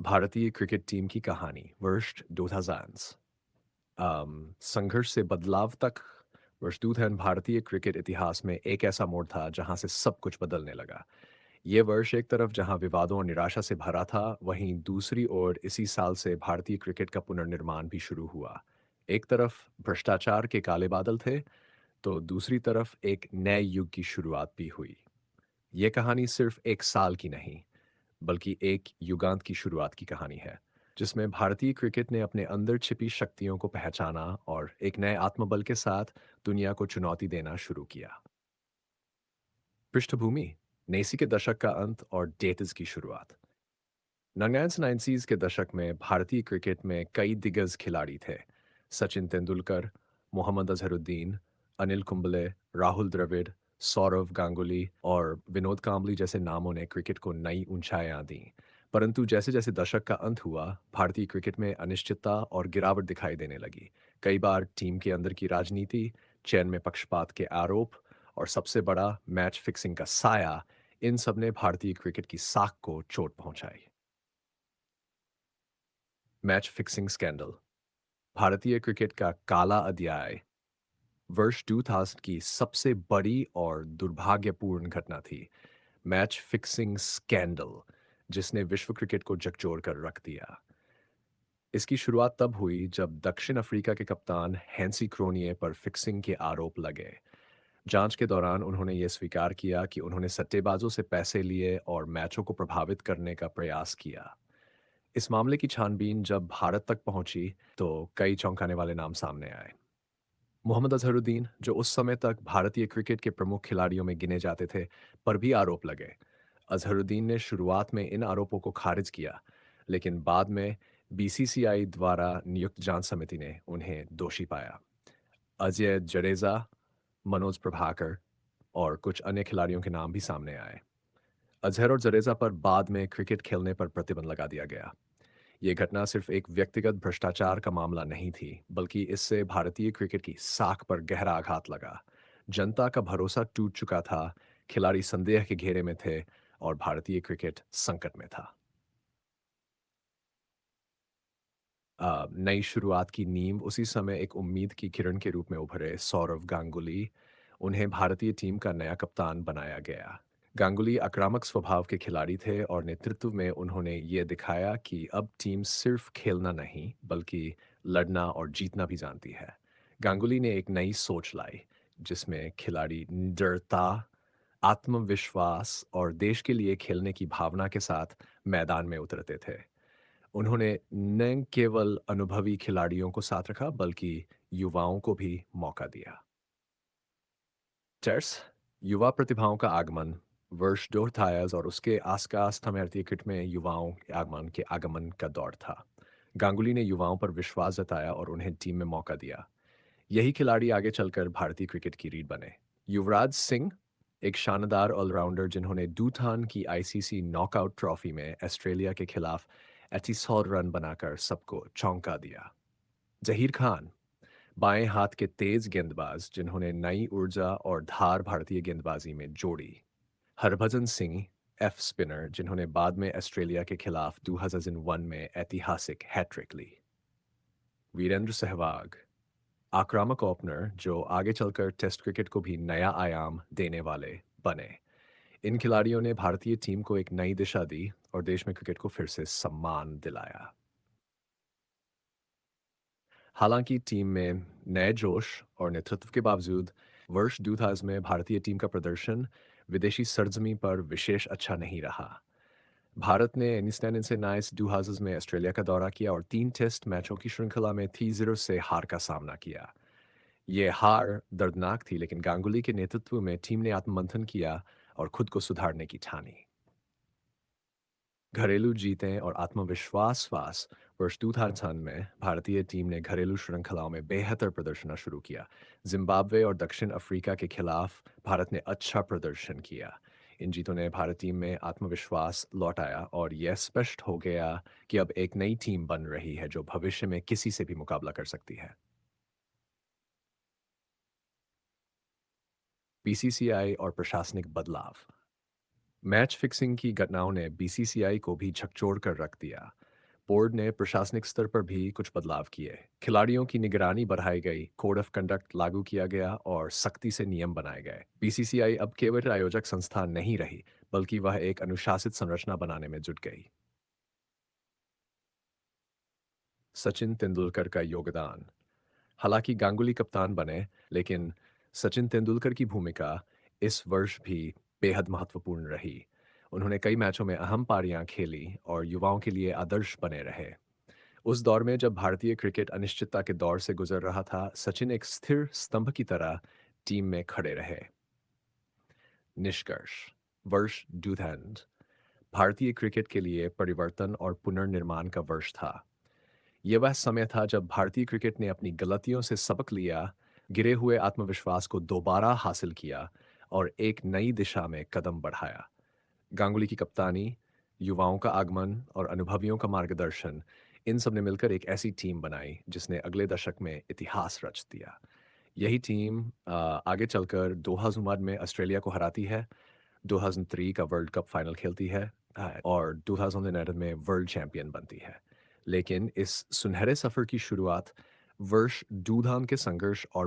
भारतीय cricket team की कहानी वर्ष 2000s संघर्ष से बदलाव तक। वर्ष 2000 भारतीय क्रिकेट इतिहास में एक ऐसा मोड़ था जहां से सब कुछ बदलने लगा। ये वर्ष एक तरफ जहां विवादों और निराशा से भरा था, वहीं दूसरी ओर इसी साल से भारतीय क्रिकेट का पुनर्निर्माण भी शुरू हुआ। एक तरफ भ्रष्टाचार के काले बादल थे, तो दूसरी तरफ एक नए युग की शुरुआत भी हुई। ये कहानी सिर्फ एक साल की नहीं, बल्कि एक युगांत की शुरुआत की कहानी है, जिसमें भारतीय क्रिकेट ने अपने अंदर छिपी शक्तियों को पहचाना और एक नए आत्मबल के साथ दुनिया को चुनौती देना शुरू किया। पृष्ठभूमि: नेसी के दशक का अंत और डेटिस की शुरुआत। 1990s के दशक में भारतीय क्रिकेट में कई दिग्गज खिलाड़ी थे। सचिन तेंदुलकर, मोहम्मद अजहरुद्दीन, अनिल कुंबले, राहुल द्रविड़, सौरव गांगुली और विनोद कांबली जैसे नामों ने क्रिकेट को नई ऊंचाइयां दी। परंतु जैसे जैसे दशक का अंत हुआ, भारतीय क्रिकेट में अनिश्चितता और गिरावट दिखाई देने लगी। कई बार टीम के अंदर की राजनीति, चयन में पक्षपात के आरोप और सबसे बड़ा मैच फिक्सिंग का साया, इन सब ने भारतीय क्रिकेट की साख को चोट पहुंचाई। मैच फिक्सिंग स्कैंडल, भारतीय क्रिकेट का काला अध्याय। वर्ष 2000 की सबसे बड़ी और दुर्भाग्यपूर्ण घटना थी मैच फिक्सिंग स्कैंडल, जिसने विश्व क्रिकेट को झकझोर कर रख दिया। इसकी शुरुआत तब हुई जब दक्षिण अफ्रीका के कप्तान हैंसी क्रोनिए पर फिक्सिंग के आरोप लगे। जांच के दौरान उन्होंने ये स्वीकार किया कि उन्होंने सट्टेबाजों से पैसे लिए और मैचों को प्रभावित करने का प्रयास किया। इस मामले की छानबीन जब भारत तक पहुंची, तो कई चौंकाने वाले नाम सामने आए। मोहम्मद अजहरुद्दीन, जो उस समय तक भारतीय क्रिकेट के प्रमुख खिलाड़ियों में गिने जाते थे, पर भी आरोप लगे। अजहरुद्दीन ने शुरुआत में इन आरोपों को खारिज किया, लेकिन बाद में बीसीसीआई द्वारा नियुक्त जांच समिति ने उन्हें दोषी पाया। अजय जडेजा, मनोज प्रभाकर और कुछ अन्य खिलाड़ियों के नाम भी सामने आए। अजहर और जडेजा पर बाद में क्रिकेट खेलने पर प्रतिबंध लगा दिया गया। ये घटना सिर्फ एक व्यक्तिगत भ्रष्टाचार का मामला नहीं थी, बल्कि इससे भारतीय क्रिकेट की साख पर गहरा आघात लगा। जनता का भरोसा टूट चुका था, खिलाड़ी संदेह के घेरे में थे और भारतीय क्रिकेट संकट में था। नई शुरुआत की नींव उसी समय एक उम्मीद की किरण के रूप में उभरे सौरव गांगुली। उन्हें भारतीय टीम का नया कप्तान बनाया गया। गांगुली आक्रामक स्वभाव के खिलाड़ी थे और नेतृत्व में उन्होंने ये दिखाया कि अब टीम सिर्फ खेलना नहीं, बल्कि लड़ना और जीतना भी जानती है। गांगुली ने एक नई सोच लाई, जिसमें खिलाड़ी निडरता, आत्मविश्वास और देश के लिए खेलने की भावना के साथ मैदान में उतरते थे। उन्होंने न केवल अनुभवी खिलाड़ियों को साथ रखा, बल्कि युवाओं को भी मौका दिया। चर्स, युवा प्रतिभाओं का आगमन। वर्ष 2000 और उसके आसपास था भारतीय क्रिकेट में युवाओं के आगमन का दौर था। गांगुली ने युवाओं पर विश्वास जताया और उन्हें टीम में मौका दिया। यही खिलाड़ी आगे चलकर भारतीय क्रिकेट की रीढ़ बने। युवराज सिंह, एक शानदार ऑलराउंडर जिन्होंने डूथान की आईसीसी नॉकआउट ट्रॉफी में ऑस्ट्रेलिया के खिलाफ 88 रन बनाकर सबको चौंका दिया। जहीर खान, बाएं हाथ के तेज गेंदबाज जिन्होंने नई ऊर्जा और धार भारतीय गेंदबाजी में जोड़ी। हरभजन सिंह, एफ स्पिनर जिन्होंने बाद में ऑस्ट्रेलिया के खिलाफ 2001 में ऐतिहासिक हैट्रिक ली। वीरेंद्र सहवाग, आक्रामक ओपनर जो आगे चलकर टेस्ट क्रिकेट को भी नया आयाम देने वाले बने। इन खिलाड़ियों ने भारतीय टीम को एक नई दिशा दी और देश में क्रिकेट को फिर से सम्मान दिलाया। हालांकि टीम में नए जोश और नेतृत्व के बावजूद वर्ष 2000 में भारतीय टीम का प्रदर्शन विदेशी सरजमी पर विशेष अच्छा नहीं रहा। भारत ने इनिस्टैन से नाइस 2000 में ऑस्ट्रेलिया का दौरा किया और 3 टेस्ट मैचों की श्रृंखला में 3-0 से हार का सामना किया। ये हार दर्दनाक थी, लेकिन गांगुली के नेतृत्व में टीम ने आत्ममंथन किया और खुद को सुधारने की ठानी। घरेलू जीतें और आत्मविश्वास वास। वर्ष 2000 में भारतीय टीम ने घरेलू श्रृंखलाओं में बेहतर प्रदर्शन शुरू किया। जिम्बाब्वे और दक्षिण अफ्रीका के खिलाफ भारत ने अच्छा प्रदर्शन किया। इन जीतों ने भारत टीम में आत्मविश्वास लौटाया और यह स्पष्ट हो गया कि अब एक नई टीम बन रही है जो भविष्य में किसी से भी मुकाबला कर सकती है। बीसीसीआई और प्रशासनिक बदलाव। मैच फिक्सिंग की घटनाओं ने बीसीसीआई को भी झकझोर कर रख दिया। बोर्ड ने प्रशासनिक स्तर पर भी कुछ बदलाव किए। खिलाड़ियों की निगरानी बढ़ाई गई, कोड ऑफ कंडक्ट लागू किया गया और सख्ती से नियम बनाए गए। बीसीसीआई अब केवल आयोजक संस्था नहीं रही, बल्कि वह एक अनुशासित संरचना बनाने में जुट गई। सचिन तेंदुलकर का योगदान। हालांकि गांगुली कप्तान बने, लेकिन सचिन तेंदुलकर की भूमिका इस वर्ष भी बेहद महत्वपूर्ण रही। उन्होंने कई मैचों में अहम पारियां खेली और युवाओं के लिए आदर्श बने रहे। उस दौर में जब भारतीय क्रिकेट अनिश्चितता के दौर से गुजर रहा था, सचिन एक स्थिर स्तंभ की तरह टीम में खड़े रहे। निष्कर्ष। वर्ष 2000 भारतीय क्रिकेट के लिए परिवर्तन और पुनर्निर्माण का वर्ष था। यह वह समय था जब भारतीय क्रिकेट ने अपनी गलतियों से सबक लिया, गिरे हुए आत्मविश्वास को दोबारा हासिल किया और एक नई दिशा में कदम बढ़ाया। गांगुली की कप्तानी, युवाओं का आगमन और अनुभवियों का मार्गदर्शन, इन सब ने मिलकर एक ऐसी टीम बनाई जिसने अगले दशक में इतिहास रच दिया। यही टीम आगे चलकर 2001 में ऑस्ट्रेलिया को हराती है, 2003 का वर्ल्ड कप फाइनल खेलती है और 2011 में वर्ल्ड चैंपियन बनती है। लेकिन इस सुनहरे सफ़र की शुरुआत वर्ष 2000 के संघर्ष और